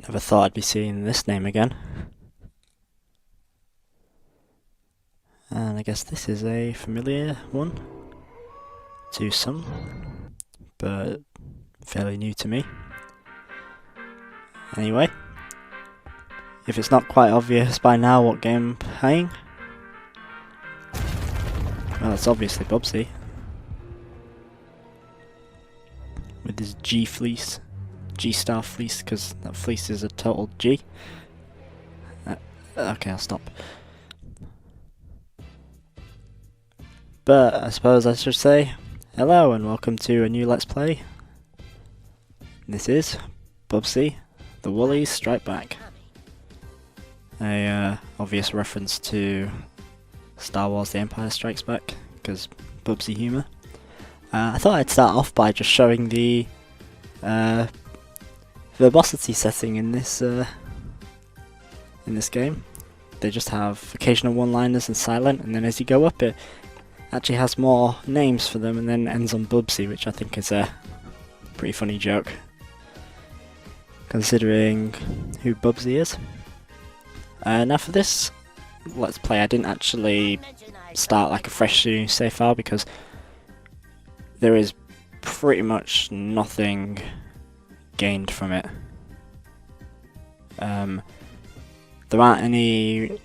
Never thought I'd be seeing this name again. And I guess this is a familiar one to some, but fairly new to me. Anyway, if it's not quite obvious by now what game I'm playing, well, it's obviously Bubsy with his G fleece. G-star fleece, because that fleece is a total G. Okay, I'll stop. But I suppose I should say hello and welcome to a new Let's Play. This is Bubsy, the Woolies Strike Back. A obvious reference to Star Wars The Empire Strikes Back, because Bubsy humour. I thought I'd start off by just showing the verbosity setting in this game. They just have occasional one-liners and silent, and then as you go up it actually has more names for them and then ends on Bubsy, which I think is a pretty funny joke considering who Bubsy is. Now for this Let's Play I didn't actually start like a fresh new save file because there is pretty much nothing gained from it. There aren't any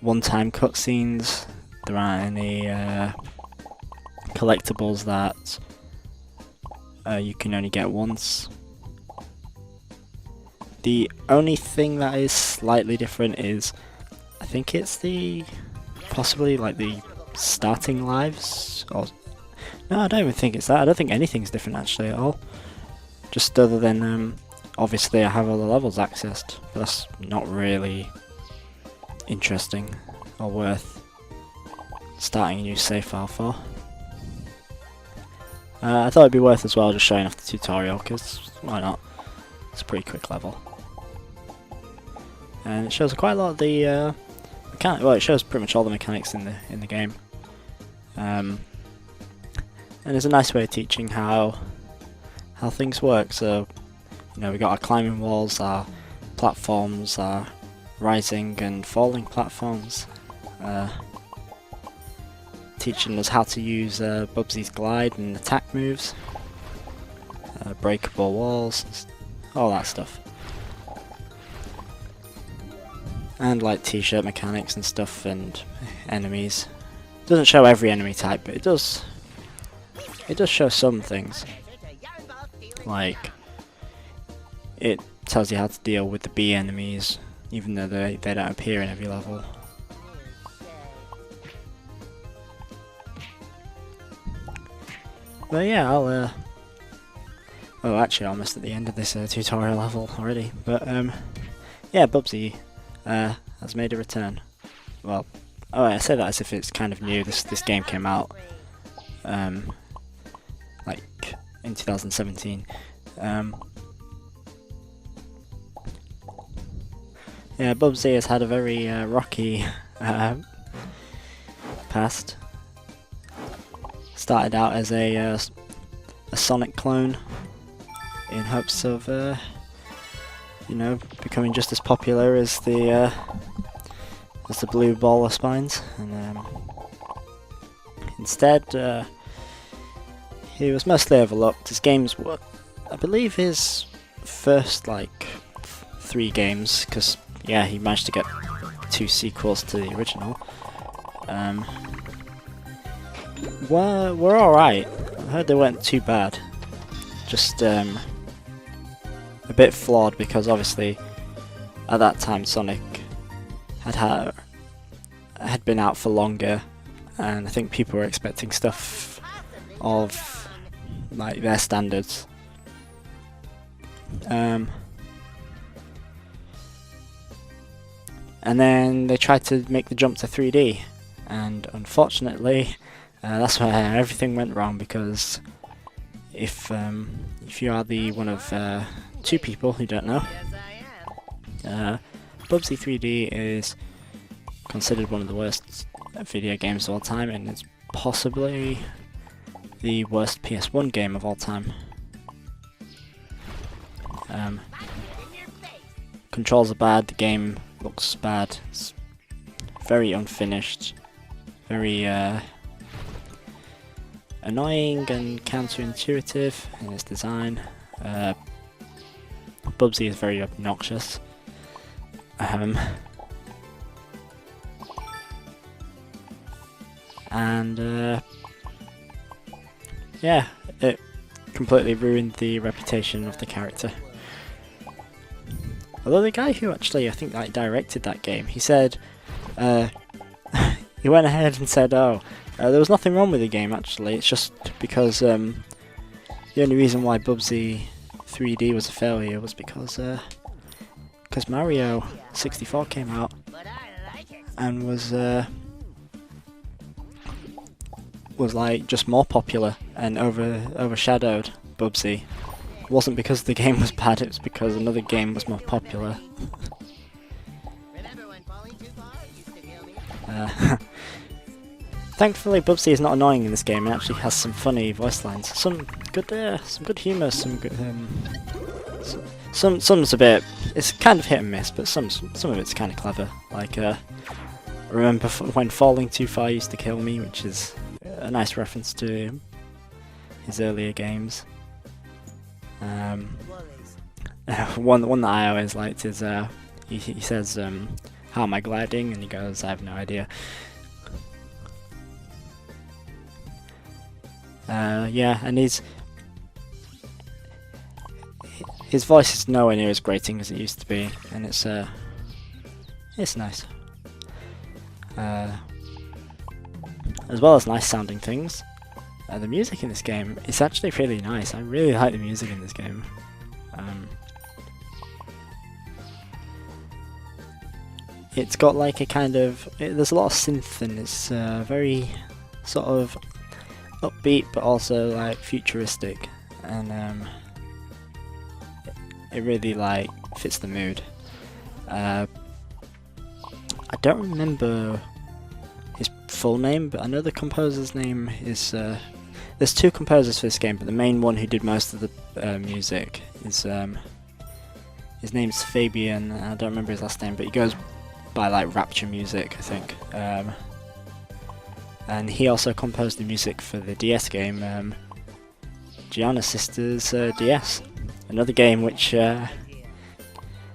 one-time cutscenes, there aren't any collectibles that you can only get once. The only thing that is slightly different is, I think it's possibly like the starting lives, or no, I don't even think it's that. I don't think anything's different actually at all. Just other than, obviously I have all the levels accessed, but that's not really interesting or worth starting a new save file for. I thought it'd be worth as well just showing off the tutorial, because why not? It's a pretty quick level. And it shows quite a lot of the well, it shows pretty much all the mechanics in the game. And it's a nice way of teaching how things work. So, you know, we got our climbing walls, our platforms, our rising and falling platforms, teaching us how to use Bubsy's glide and attack moves, breakable walls, all that stuff. And like t-shirt mechanics and stuff and enemies. It doesn't show every enemy type, but it does show some things. Like, it tells you how to deal with the bee enemies, even though they don't appear in every level. But yeah, I'll oh, actually almost at the end of this tutorial level already. But yeah, Bubsy has made a return. Well, oh, I say that as if it's kind of new. This game came out like in 2017. Yeah, Bubsy has had a very rocky past. Started out as a Sonic clone in hopes of you know, becoming just as popular as the blue ball of spines, and instead he was mostly overlooked. His games were, I believe, his first like 3 games, because yeah, he managed to get 2 sequels to the original. Were alright. I heard they weren't too bad. Just a bit flawed because obviously at that time Sonic had been out for longer, and I think people were expecting stuff of like their standards. And then they tried to make the jump to 3D, and unfortunately that's where everything went wrong, because if you are the one of 2 people who don't know, Bubsy 3D is considered one of the worst video games of all time, and it's possibly the worst PS1 game of all time. controls are bad, the game looks bad, it's very unfinished, very annoying and counterintuitive in its design. Bubsy is very obnoxious. And yeah, it completely ruined the reputation of the character. Although the guy who actually, I think, like directed that game, he said, he went ahead and said, oh, there was nothing wrong with the game actually, it's just because the only reason why Bubsy 3D was a failure was because Mario 64 came out and was like just more popular and overshadowed Bubsy. It wasn't because the game was bad, it was because another game was more popular. Thankfully, Bubsy is not annoying in this game. It actually has some funny voice lines, some good humour, some good. Some's a bit. It's kind of hit and miss, but some of it's kind of clever. Like remember when falling too far used to kill me, which is a nice reference to his earlier games. One that I always liked is he says, "How am I gliding?" and he goes, "I have no idea." Yeah, and his voice is nowhere near as grating as it used to be, and it's nice. As well as nice sounding things. The music in this game is actually really nice. I really like the music in this game. It's got like a kind of... there's a lot of synth and it's very sort of upbeat but also like futuristic, and it really like fits the mood. I don't remember his full name, but I know the composer's name is... there's two composers for this game, but the main one who did most of the music is... his name's Fabian, I don't remember his last name, but he goes by like Rapture Music, I think. And he also composed the music for the DS game, Gianna Sisters DS. Another game which...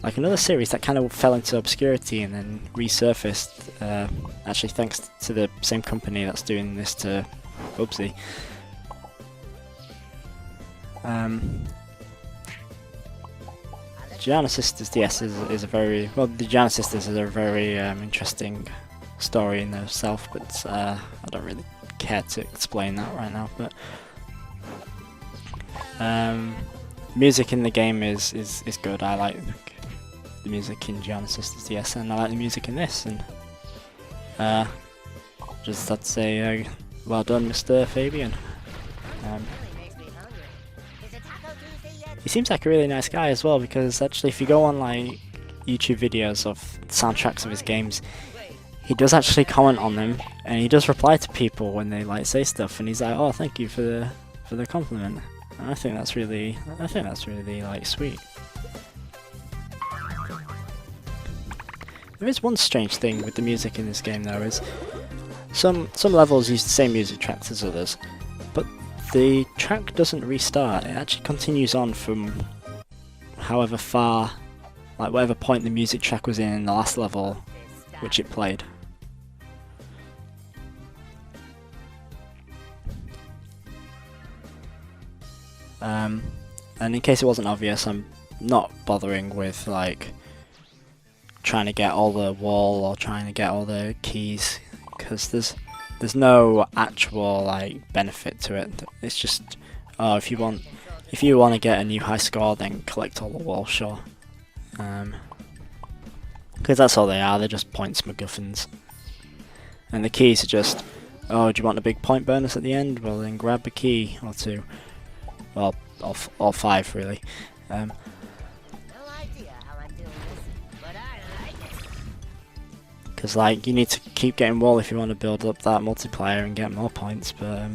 like another series that kind of fell into obscurity and then resurfaced, actually thanks to the same company that's doing this to Bubsy. Gianna Sisters DS is a very... well, the Gianna Sisters is a very interesting story in itself, but I don't really care to explain that right now. But music in the game is good. I like the music in Gianna Sisters DS, and I like the music in this, and just have to say well done, Mr. Fabian. He seems like a really nice guy as well, because actually if you go on like YouTube videos of soundtracks of his games, he does actually comment on them, and he does reply to people when they like say stuff, and he's like, "Oh, thank you for the compliment." And I think that's really like sweet. There is one strange thing with the music in this game though, is some levels use the same music tracks as others, but the track doesn't restart. It actually continues on from however far, like whatever point the music track was in the last level which it played. And in case it wasn't obvious, I'm not bothering with like trying to get all the wall or trying to get all the keys, because there's no actual like benefit to it. It's just, oh, if you want to get a new high score, then collect all the walls, sure. Because that's all they are. They're just points MacGuffins. And the keys are just, oh, do you want a big point bonus at the end? Well, then grab a key or two. Well, all five really. Because like you need to keep getting wall if you want to build up that multiplier and get more points. But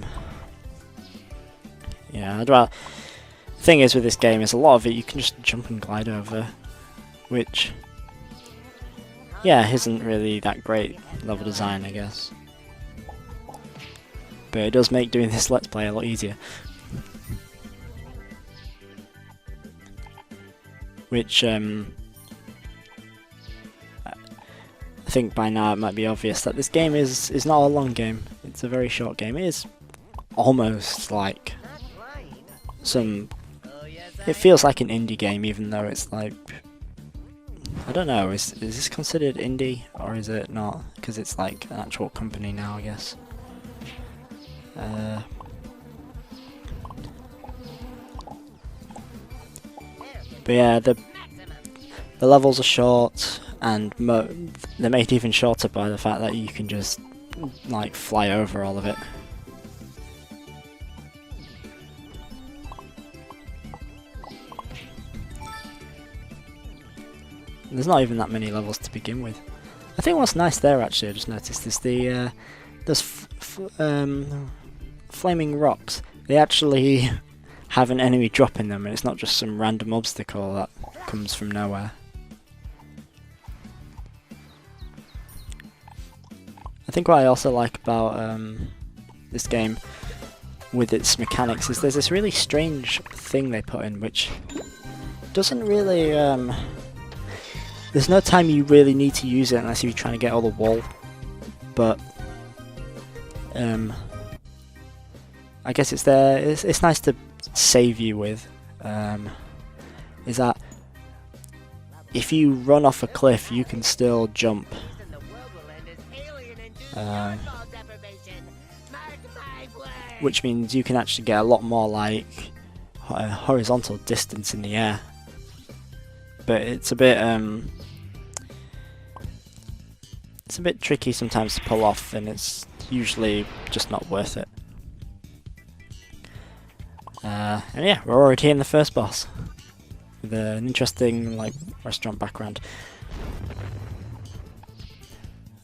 yeah, I'd rather. The thing is with this game is a lot of it you can just jump and glide over. which, yeah, isn't really that great level design, I guess. But it does make doing this Let's Play a lot easier. Which, I think by now it might be obvious that this game is not a long game. It's a very short game. It is almost like some... It feels like an indie game, even though it's like... I don't know, is this considered indie, or is it not? Because it's like an actual company now, I guess. But yeah, the levels are short, and they're made even shorter by the fact that you can just like fly over all of it. There's not even that many levels to begin with. I think what's nice there, actually, I just noticed, is the those flaming rocks. They actually have an enemy drop in them, and it's not just some random obstacle that comes from nowhere. I think what I also like about this game, with its mechanics, is there's this really strange thing they put in, which doesn't really... there's no time you really need to use it unless you're trying to get all the wall, but I guess it's there. It's nice to save you with. Is that if you run off a cliff, you can still jump. Which means you can actually get a lot more like horizontal distance in the air. But it's a bit tricky sometimes to pull off, and it's usually just not worth it. And yeah, we're already in the first boss with an interesting like restaurant background.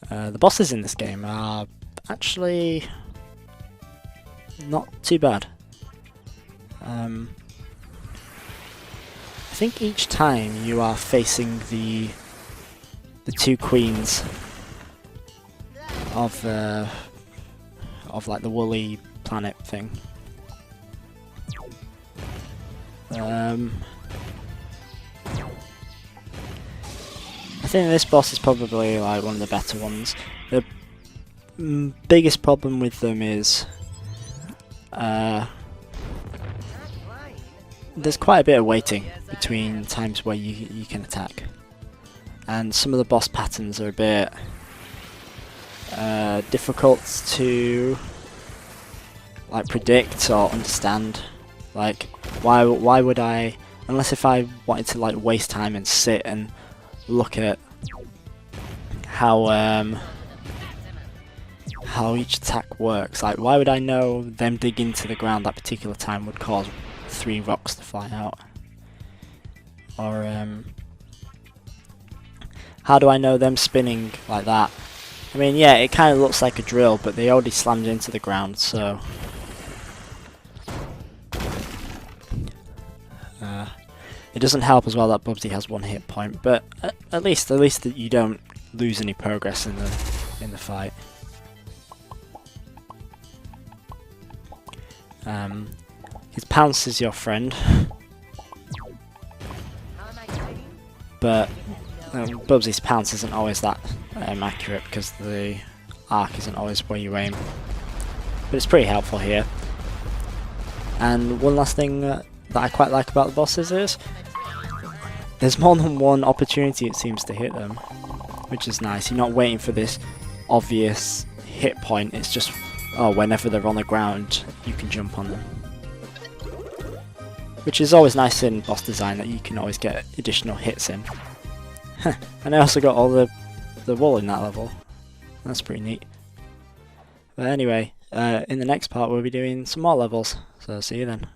The bosses in this game are actually not too bad. I think each time you are facing the two queens of like the woolly planet thing. I think this boss is probably like one of the better ones. The biggest problem with them is there's quite a bit of waiting between times where you can attack, and some of the boss patterns are a bit difficult to like predict or understand. Like, why would I, unless if I wanted to like waste time and sit and look at how each attack works, like why would I know them digging into the ground that particular time would cause 3 rocks to fly out? Or how do I know them spinning like that? I mean, yeah, it kind of looks like a drill, but they already slammed into the ground, so it doesn't help as well that Bubsy has 1 hit point, but at least that you don't lose any progress in the fight. His pounce is your friend, but Bubsy's pounce isn't always that accurate because the arc isn't always where you aim, but it's pretty helpful here. And one last thing that I quite like about the bosses is there's more than one opportunity, it seems, to hit them, which is nice. You're not waiting for this obvious hit point, it's just, oh, whenever they're on the ground you can jump on them. Which is always nice in boss design, that you can always get additional hits in. And I also got all the wool in that level. That's pretty neat. But anyway, in the next part we'll be doing some more levels, so see you then.